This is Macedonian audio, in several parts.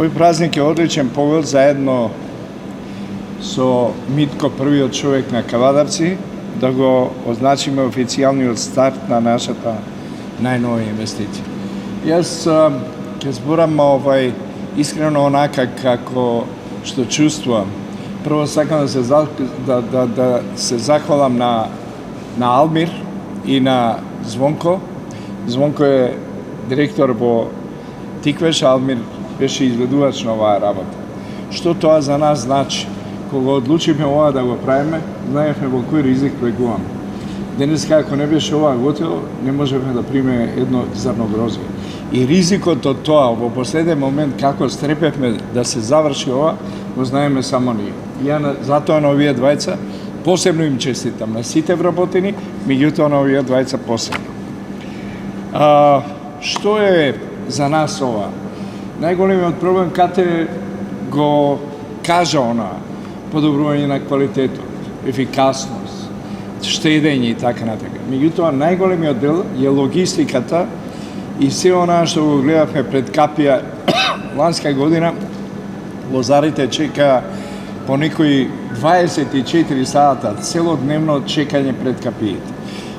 Овој празник е одличен повод заедно со Митко, првиот човек на Кавадарци, да го означиме официјалниот старт на нашата најнова инвестиција. Јас ќе зборам искрено онака како што чувствувам. Прво сакам да се захвалам на Алмир и на Звонко. Звонко е директор во Тиквеш, Алмир беше изведувач на оваа работа. Што тоа за нас значи? Кога одлучивме ова да го правиме, знаевме во кој ризик влегуваме. Денеска, ако не беше ова готово, не можевме да примеме едно зрно грозие. И ризикот од тоа, во последен момент, како стрепевме да се заврши ова, го знаеме само ние. Ја затоа на овие двајца посебно им честитам, на сите вработени, меѓутоа на овие двајца посебно. Што е за нас ова? Најголемиот проблем кате го кажа она, подобрување на квалитетот, ефикасност, штедење и така натака. Меѓутоа, најголемиот дел е логистиката и се она што го гледавме пред Капија ланска година, лозарите чека по некои 24 сата целодневно чекање пред капиите.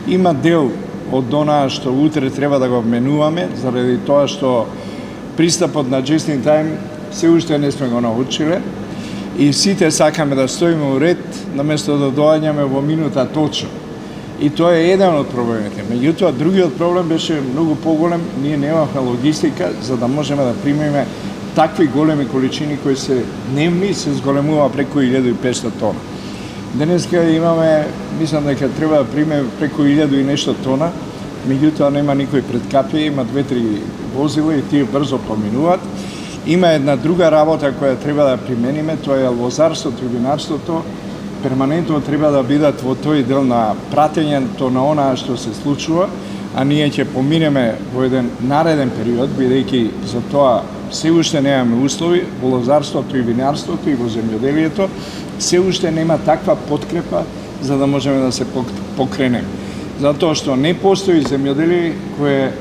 Има дел од онаа што утре треба да го менуваме, заради тоа што пристапот на just in time се уште не сме го научиле и сите сакаме да стоиме у ред, наместо да доаѓаме во минута точно. И тоа е еден од проблемите. Меѓутоа, другиот проблем беше многу поголем, ние немавме логистика за да можеме да примеме такви големи количини кои се дневни, се зголемува преку 1500 тона. Денеска имаме, мислам дека треба да примеме преку 1000 и нешто тона, меѓутоа нема никој пред Капија, има 2-3 возила и тие брзо поминуваат. Има една друга работа која треба да примениме, тоа е лозарството и винарството. Перманентно треба да бидат во тој дел на пратењето на онаа што се случува, а ние ќе поминеме во еден нареден период, бидејќи за тоа се уште немаме услови, во лозарството и винарството и во земјоделието, се уште нема таква подкрепа за да можеме да се покренеме. Затоа што не постои земјоделие кое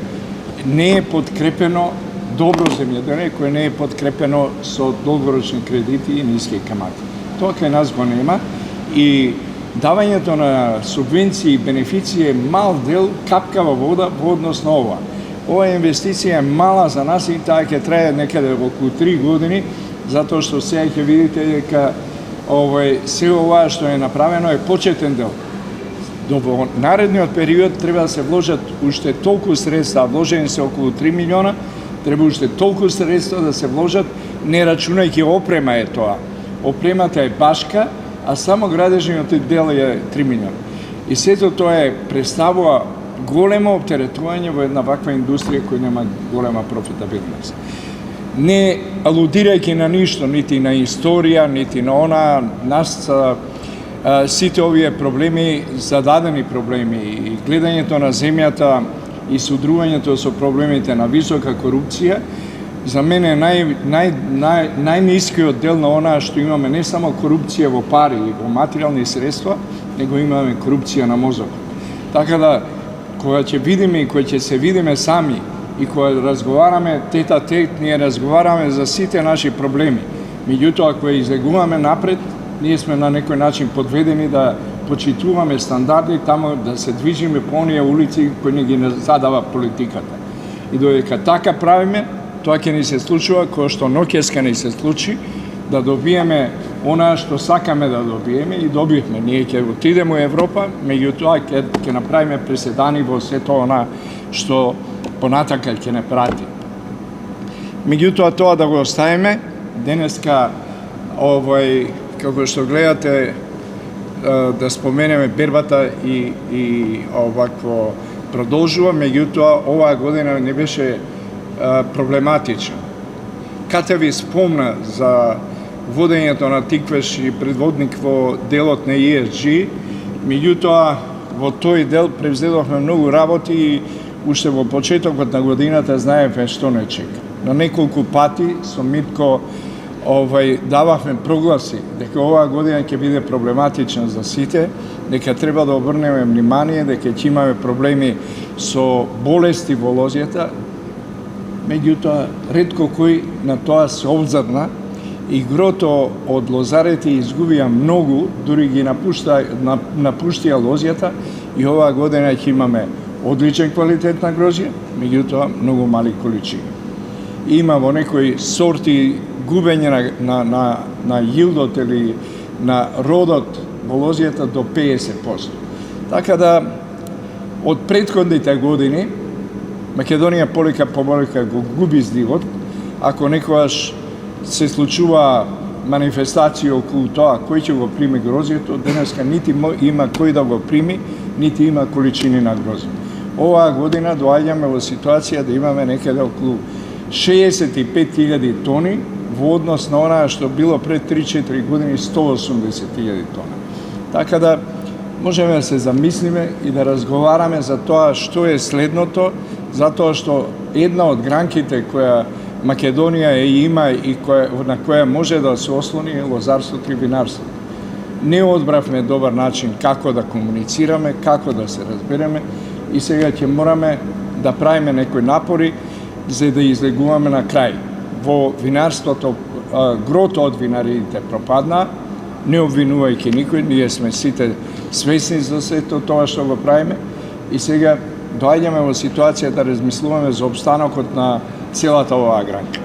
не е подкрепено, добро земјоделие кое не е подкрепено со долгорочни кредити и ниски камати. Тоа кај нас го нема и давањето на субвенции и бенефиции е мал дел, капка во вода во однос на ова. Ова инвестиција е мала за нас и таа ќе трае некаде околу 3 години, затоа што сега ќе видите дека се ова што е направено е почетен дел. Во наредниот период треба да се вложат уште толку средства, вложени се околу 3 милиона, треба уште толку средства да се вложат, не рачунајќи опрема е тоа. Опремата е башка, а само градежниот дел е 3 милиона. И сето тоа представува големо оптеретување во една ваква индустрија која нема голема профитабилност. Не алудирајќи на ништо, нити на историја, нити на она, нас сите овие проблеми, зададени проблеми, и гледањето на земјата и судрувањето со проблемите на висока корупција, за мене е најнискиот дел на онаа што имаме не само корупција во пари и во материјални средства, него имаме корупција на мозокот. Така да, кога ќе видиме и кога ќе се видиме сами и кога разговараме тет-а-тет, ние разговараме за сите наши проблеми. Меѓутоа, кога излегуваме напред, ние сме на некој начин подведени да почитуваме стандарди, таму да се движиме по оние улици кои не ги задава политиката. И додека така правиме, тоа ќе ни се случува, кој што ноќеска ни се случи, да добиеме она што сакаме да добиеме и добивме. Ние ќе отидеме во Европа, меѓутоа ќе направиме преседани во сето она што понатака ќе не прати. Меѓутоа тоа да го оставиме, денеска како што гледате, да споменеме бербата и овакво продолжува, меѓутоа оваа година не беше проблематична. Кате ви спомна за водењето на Тиквеш и предводник во делот на ESG, меѓутоа во тој дел превзедовме многу работи и уште во почетокот на годината знаевме што не чека. На неколку пати со Митко дававме прогласи дека оваа година ќе биде проблематична за сите, дека треба да обрнеме внимание, дека ќе имаме проблеми со болести во лозјата. меѓутоа ретко кој на тоа се обзрна и грото од лозарите изгубија многу, дури ги напуштија лозјата и оваа година ќе имаме одличен квалитет на грозје, меѓутоа многу мали количини. Има во некои сорти губење на јилдот или на родот во лозјата до 50%. Така да, од претходните години, Македонија полека го губи здивот. Ако некогаш се случува манифестација околу тоа кој ќе го прими грозјето, денеска нити има кој да го прими, нити има количини на грозје. Оваа година доаѓаме во ситуација да имаме некаде околу 65.000 тони во однос на онаа што било пред 3-4 години 180.000 тони. Така да можеме да се замислиме и да разговараме за тоа што е следното, затоа што една од гранките која Македонија има и на која може да се ослони е лозарството и винарството. Не одбравме добар начин како да комуницираме, како да се разбереме и сега ќе мораме да правиме некои напори за да излегуваме на крај. Во винарството, грото од винарите пропадна, не обвинувајќи никој, ние сме сите свесни за сето тоа што го правиме и сега доаѓаме во ситуација да размислуваме за обстанокот на целата оваа гранка.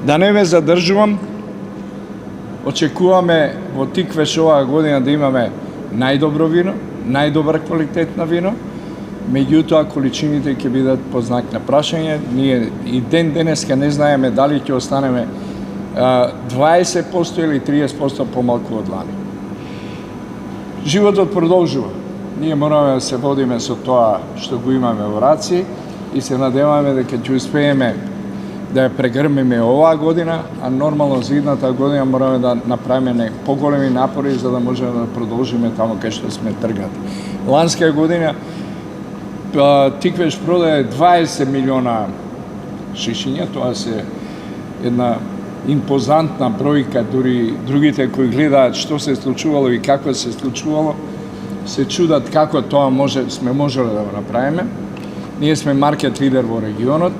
Да не ве задржувам, очекуваме во Тиквеш оваа година да имаме најдобро вино, најдобар квалитет на вино, меѓутоа количините ќе бидат под знак на прашање. Ние и денеска не знаеме дали ќе останеме 20% или 30% помалку од лани. Животот продолжува. Ние мораме да се водиме со тоа што го имаме во раци и се надеваме дека ќе успееме да ја прегрмиме оваа година, а нормално за идната година мораме да направиме поголеми напори за да можеме да продолжиме таму кај што сме тргнати. Ланска година Тиквеш продаде 20 милиона шишиња, тоа се една импозантна бројка, дури другите кои гледаат што се случувало и како се случувало, се чудат како тоа сме можеле да го направиме. Ние сме маркет лидер во регионот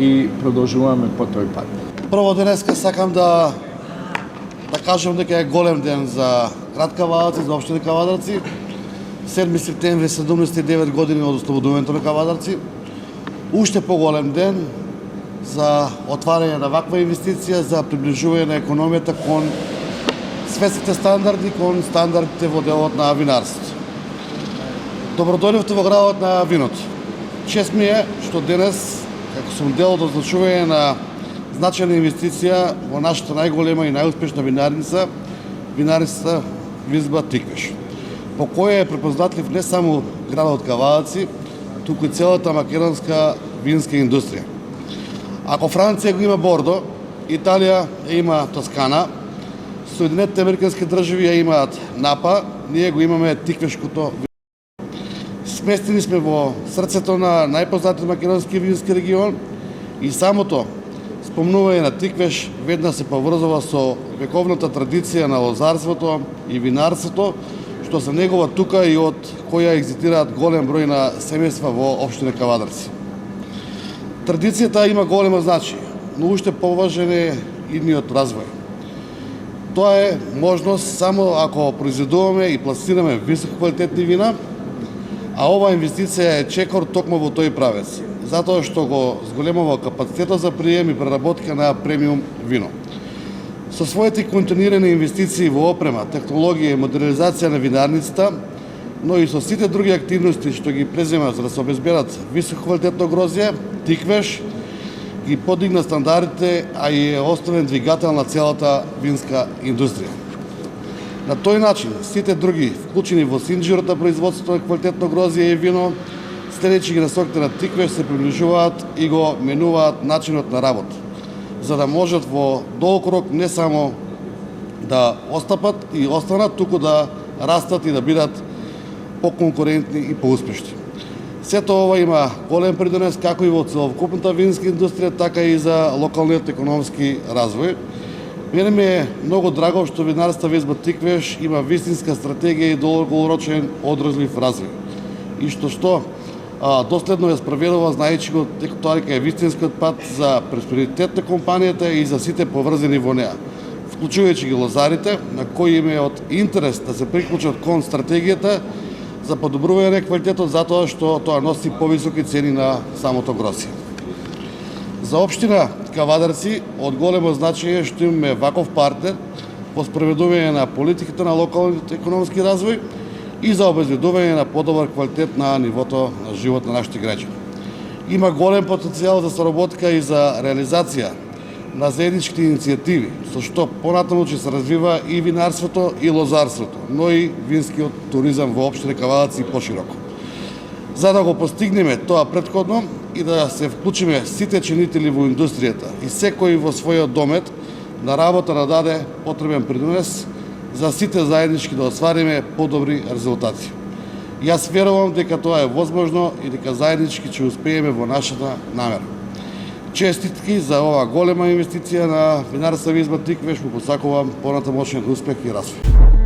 и продолжуваме по тој пат. Прво денеска сакам да кажам дека е голем ден за град Кавадарци, за општина Кавадарци. 7 септември 79 години од ослободувањето на Кавадарци. Уште поголем ден за отварање на ваква инвестиција, за приближување на економијата кон светските стандарди, кон стандардите во делот на винарството. Добродојдовте во градот на виното. Чест ми е што денес, како сум дел од означување на значајна инвестиција во нашата најголема и најуспешна винарница Визба Тиквеш, по која е препознатлив не само градот Кавадарци, туку и целата македонска винска индустрија. Ако Франција го има Бордо, Италија има Тоскана, Соединетите американски држави ја имаат Напа, ние го имаме Тиквешкото. Сместени сме во срцето на најпознатиот македонски вински регион и самото спомнување на Тиквеш веднаш се поврзува со вековната традиција на лозарството и винарството, што се негова тука и од која екзистираат голем број на семејства во општина Кавадарци. Традицијата има голема значење, но уште поважен е идниот развој. Тоа е можност само ако произведуваме и пласираме висококвалитетни вина, а оваа инвестиција е чекор токму во тој правец, затоа што го зголемува капацитетот за прием и преработка на премиум вино. Со своите континуирани инвестиции во опрема, технологија и модернизација на винарницата, но и со сите други активности што ги презема за да се обезбедат висококвалитетно грозје, Тиквеш ги подигна стандардите, а и е основен двигател на целата винска индустрија. На тој начин, сите други, вклучени во синџирот на производството на квалитетно грозје и вино, следејќи ги насоките на Тиквеш, се приближуваат и го менуваат начинот на работа, за да можат во долг рок не само да остапат и останат, туку да растат и да бидат поконкурентни и поуспешни. Сето ова има голем придонес како и во целокупната винска индустрија, така и за локалниот економски развој. Мене ми е многу драго што винарства Визба Тиквеш има вистинска стратегија и долгорочен одржлив развој. И што доследно ја спроведува, знаејќи го дека тоа дека е вистинскиот пат за просперитет на компанијата и за сите поврзани во неа, вклучувајќи ги лозарите, на кои им е од интерес да се приклучат кон стратегијата за подобрување на квалитетот, затоа што тоа носи повисоки цени на самото гросие. За општина Кавадарци од големо значење што имаме ваков партнер во спроведување на политиката на локалниот економски развој и за обезбедување на подобар квалитет на нивото на живот на нашите граѓани. Има голем потенцијал за соработка и за реализација на заедничките иницијативи, со што понатаму ќе се развива и винарството и лозарството, но и винскиот туризам во општина Кавадарци пошироко. За да го постигнеме тоа претходно и да се вклучиме сите чинители во индустријата и секој во својот домет на работа да даде потребен принос за сите заеднички да оствариме подобри резултати. Јас верувам дека тоа е возможно и дека заеднички ќе успееме во нашата намера. Честитки за оваа голема инвестиција на Винарска изба Тиквеш, му посакувам понатамошен успех и развој.